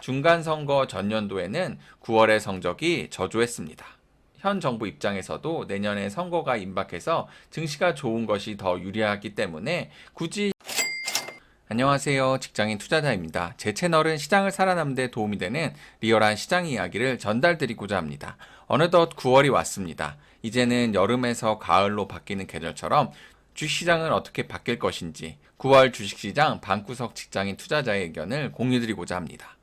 중간선거 전년도에는 9월의 성적이 저조했습니다. 현 정부 입장에서도 내년에 선거가 임박해서 증시가 좋은 것이 더 유리하기 때문에 굳이 안녕하세요. 직장인 투자자입니다. 제 채널은 시장을 살아남는 데 도움이 되는 리얼한 시장 이야기를 전달드리고자 합니다. 어느덧 9월이 왔습니다. 이제는 여름에서 가을로 바뀌는 계절처럼 주식시장은 어떻게 바뀔 것인지 9월 주식시장 방구석 직장인 투자자의 의견을 공유드리고자 합니다.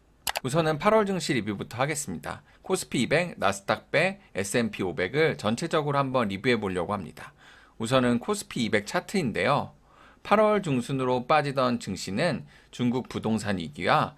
우선은 8월 증시 리뷰부터 하겠습니다. 코스피 200, 나스닥 100, S&P 500을 전체적으로 한번 리뷰해 보려고 합니다. 우선은 코스피 200 차트인데요. 8월 중순으로 빠지던 증시는 중국 부동산 위기와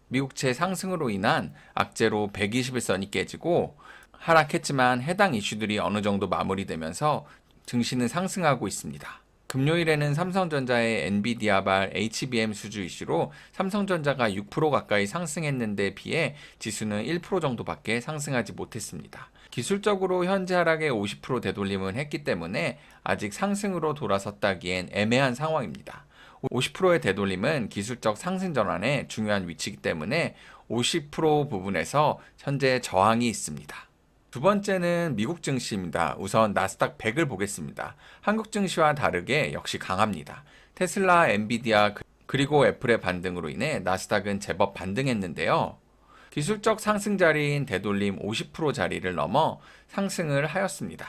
미국채 상승으로 인한 악재로 121선이 깨지고 하락했지만 해당 이슈들이 어느 정도 마무리되면서 증시는 상승하고 있습니다. 금요일에는 삼성전자의 엔비디아발 HBM 수주 이슈로 삼성전자가 6% 가까이 상승했는데 비해 지수는 1% 정도밖에 상승하지 못했습니다. 기술적으로 현재 하락의 50% 되돌림은 했기 때문에 아직 상승으로 돌아섰다기엔 애매한 상황입니다. 50%의 되돌림은 기술적 상승 전환의 중요한 위치이기 때문에 50% 부분에서 현재 저항이 있습니다. 두 번째는 미국 증시입니다. 우선 나스닥 100을 보겠습니다. 한국 증시와 다르게 역시 강합니다. 테슬라, 엔비디아 그리고 애플의 반등으로 인해 나스닥은 제법 반등했는데요. 기술적 상승 자리인 되돌림 50% 자리를 넘어 상승을 하였습니다.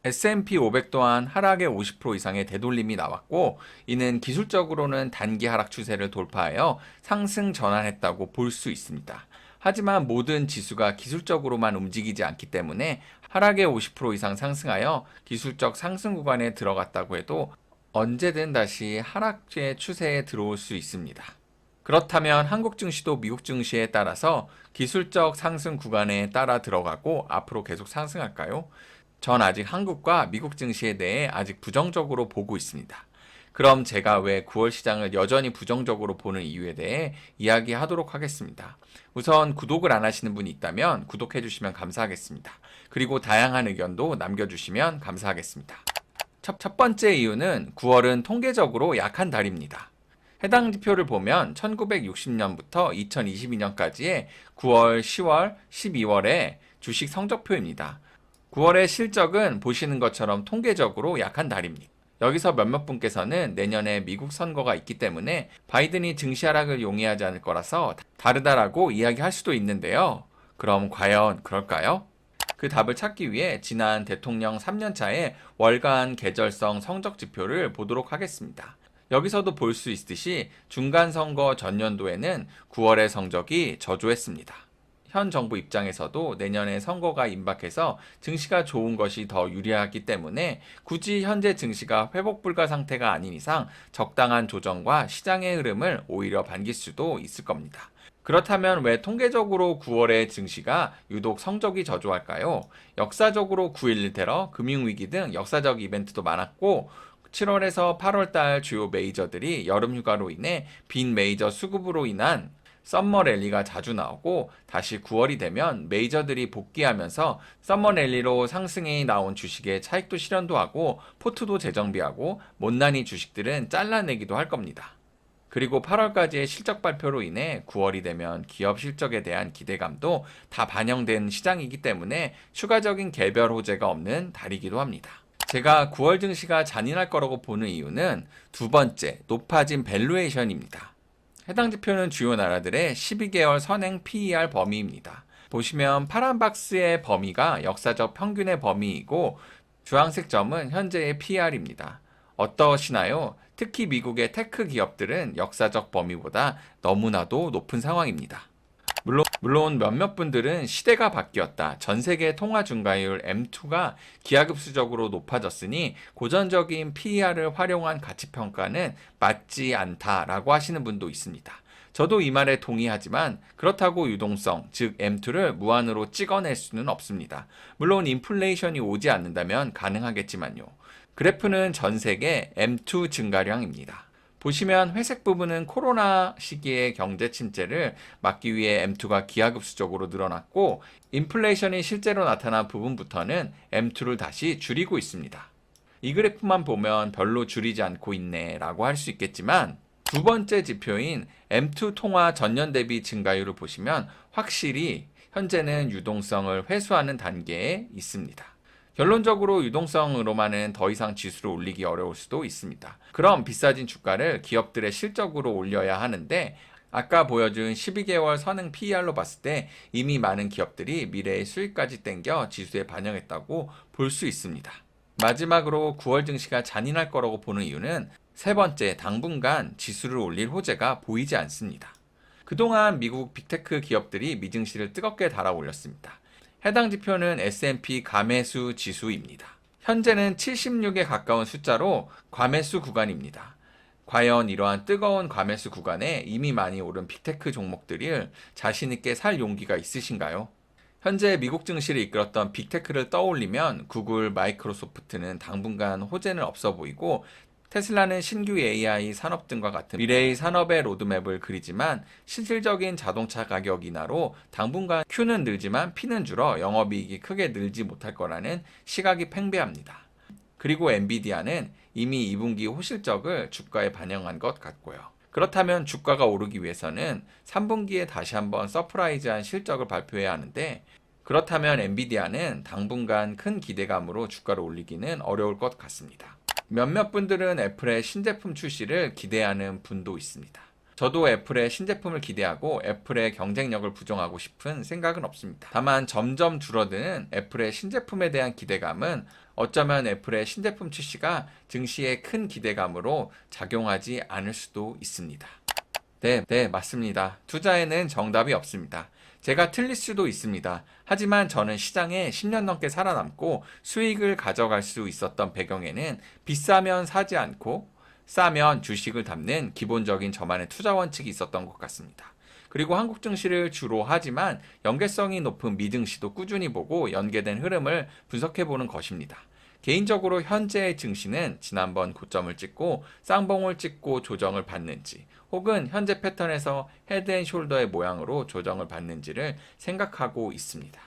S&P 500 또한 하락의 50% 이상의 되돌림이 나왔고 이는 기술적으로는 단기 하락 추세를 돌파하여 상승 전환했다고 볼 수 있습니다. 하지만 모든 지수가 기술적으로만 움직이지 않기 때문에 하락의 50% 이상 상승하여 기술적 상승 구간에 들어갔다고 해도 언제든 다시 하락의 추세에 들어올 수 있습니다. 그렇다면 한국 증시도 미국 증시에 따라서 기술적 상승 구간에 따라 들어가고 앞으로 계속 상승할까요? 전 아직 한국과 미국 증시에 대해 아직 부정적으로 보고 있습니다. 그럼 제가 왜 9월 시장을 여전히 부정적으로 보는 이유에 대해 이야기하도록 하겠습니다. 우선 구독을 안 하시는 분이 있다면 구독해 주시면 감사하겠습니다. 그리고 다양한 의견도 남겨주시면 감사하겠습니다. 첫 번째 이유는 9월은 통계적으로 약한 달입니다. 해당 지표를 보면 1960년부터 2022년까지의 9월, 10월, 12월의 주식 성적표입니다. 9월의 실적은 보시는 것처럼 통계적으로 약한 달입니다. 여기서 몇몇 분께서는 내년에 미국 선거가 있기 때문에 바이든이 증시 하락을 용이하지 않을 거라서 다르다라고 이야기할 수도 있는데요. 그럼 과연 그럴까요? 그 답을 찾기 위해 지난 대통령 3년차의 월간 계절성 성적 지표를 보도록 하겠습니다. 여기서도 볼 수 있듯이 중간선거 전년도에는 9월의 성적이 저조했습니다. 현 정부 입장에서도 내년에 선거가 임박해서 증시가 좋은 것이 더 유리하기 때문에 굳이 현재 증시가 회복 불가 상태가 아닌 이상 적당한 조정과 시장의 흐름을 오히려 반길 수도 있을 겁니다. 그렇다면 왜 통계적으로 9월의 증시가 유독 성적이 저조할까요? 역사적으로 9.11 테러, 금융위기 등 역사적 이벤트도 많았고 7월에서 8월달 주요 메이저들이 여름휴가로 인해 빈 메이저 수급으로 인한 썸머 랠리가 자주 나오고 다시 9월이 되면 메이저들이 복귀하면서 썸머 랠리로 상승이 나온 주식의 차익도 실현도 하고 포트도 재정비하고 못난이 주식들은 잘라내기도 할 겁니다. 그리고 8월까지의 실적 발표로 인해 9월이 되면 기업 실적에 대한 기대감도 다 반영된 시장이기 때문에 추가적인 개별 호재가 없는 달이기도 합니다. 제가 9월 증시가 잔인할 거라고 보는 이유는 두 번째, 높아진 밸류에이션입니다. 해당 지표는 주요 나라들의 12개월 선행 PER 범위입니다. 보시면 파란 박스의 범위가 역사적 평균의 범위이고 주황색 점은 현재의 PER입니다. 어떠시나요? 특히 미국의 테크 기업들은 역사적 범위보다 너무나도 높은 상황입니다. 물론 몇몇 분들은 시대가 바뀌었다. 전 세계 통화 증가율 M2가 기하급수적으로 높아졌으니 고전적인 PER을 활용한 가치평가는 맞지 않다라고 하시는 분도 있습니다. 저도 이 말에 동의하지만 그렇다고 유동성, 즉 M2를 무한으로 찍어낼 수는 없습니다. 물론 인플레이션이 오지 않는다면 가능하겠지만요. 그래프는 전 세계 M2 증가량입니다. 보시면 회색 부분은 코로나 시기의 경제 침체를 막기 위해 M2가 기하급수적으로 늘어났고 인플레이션이 실제로 나타난 부분부터는 M2를 다시 줄이고 있습니다. 이 그래프만 보면 별로 줄이지 않고 있네 라고 할 수 있겠지만 두 번째 지표인 M2 통화 전년 대비 증가율을 보시면 확실히 현재는 유동성을 회수하는 단계에 있습니다. 결론적으로 유동성으로만은 더 이상 지수를 올리기 어려울 수도 있습니다. 그럼 비싸진 주가를 기업들의 실적으로 올려야 하는데 아까 보여준 12개월 선행 PER로 봤을 때 이미 많은 기업들이 미래의 수익까지 땡겨 지수에 반영했다고 볼 수 있습니다. 마지막으로 9월 증시가 잔인할 거라고 보는 이유는 세 번째, 당분간 지수를 올릴 호재가 보이지 않습니다. 그동안 미국 빅테크 기업들이 미증시를 뜨겁게 달아올렸습니다. 해당 지표는 S&P 과매수 지수입니다. 현재는 76에 가까운 숫자로 과매수 구간입니다. 과연 이러한 뜨거운 과매수 구간에 이미 많이 오른 빅테크 종목들을 자신있게 살 용기가 있으신가요? 현재 미국 증시를 이끌었던 빅테크를 떠올리면 구글, 마이크로소프트는 당분간 호재는 없어 보이고 테슬라는 신규 AI 산업 등과 같은 미래의 산업의 로드맵을 그리지만 실질적인 자동차 가격 인하로 당분간 Q는 늘지만 P는 줄어 영업이익이 크게 늘지 못할 거라는 시각이 팽배합니다. 그리고 엔비디아는 이미 2분기 호실적을 주가에 반영한 것 같고요. 그렇다면 주가가 오르기 위해서는 3분기에 다시 한번 서프라이즈한 실적을 발표해야 하는데 그렇다면 엔비디아는 당분간 큰 기대감으로 주가를 올리기는 어려울 것 같습니다. 몇몇 분들은 애플의 신제품 출시를 기대하는 분도 있습니다. 저도 애플의 신제품을 기대하고 애플의 경쟁력을 부정하고 싶은 생각은 없습니다. 다만 점점 줄어드는 애플의 신제품에 대한 기대감은 어쩌면 애플의 신제품 출시가 증시에 큰 기대감으로 작용하지 않을 수도 있습니다. 네, 맞습니다. 투자에는 정답이 없습니다. 제가 틀릴 수도 있습니다. 하지만 저는 시장에 10년 넘게 살아남고 수익을 가져갈 수 있었던 배경에는 비싸면 사지 않고 싸면 주식을 담는 기본적인 저만의 투자 원칙이 있었던 것 같습니다. 그리고 한국 증시를 주로 하지만 연계성이 높은 미증시도 꾸준히 보고 연계된 흐름을 분석해보는 것입니다. 개인적으로 현재의 증시는 지난번 고점을 찍고 쌍봉을 찍고 조정을 받는지 혹은 현재 패턴에서 헤드앤숄더의 모양으로 조정을 받는지를 생각하고 있습니다.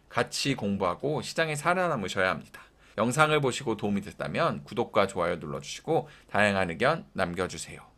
같이 공부하고 시장에 살아남으셔야 합니다. 영상을 보시고 도움이 됐다면 구독과 좋아요 눌러주시고 다양한 의견 남겨주세요.